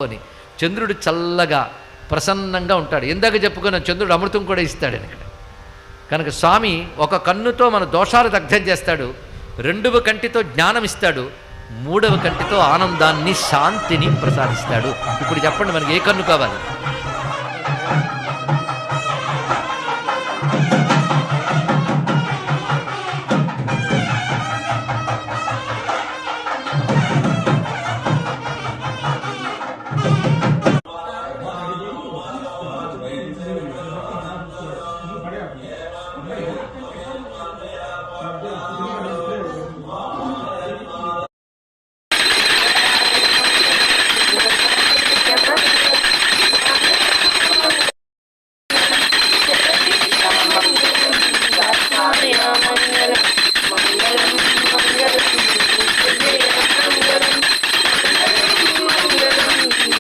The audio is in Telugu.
అని చంద్రుడు చల్లగా ప్రసన్నంగా ఉంటాడు. ఇందాక చెప్పుకున్న చంద్రుడు అమృతం కూడా ఇస్తాడని ఇక్కడ. కనుక స్వామి ఒక కన్నుతో మన దోషాలు దగ్ధం చేస్తాడు, రెండవ కంటితో జ్ఞానం ఇస్తాడు, మూడవ కంటితో ఆనందాన్ని శాంతిని ప్రసాదిస్తాడు. ఇప్పుడు చెప్పండి, మనకి ఏ కన్ను కావాలి?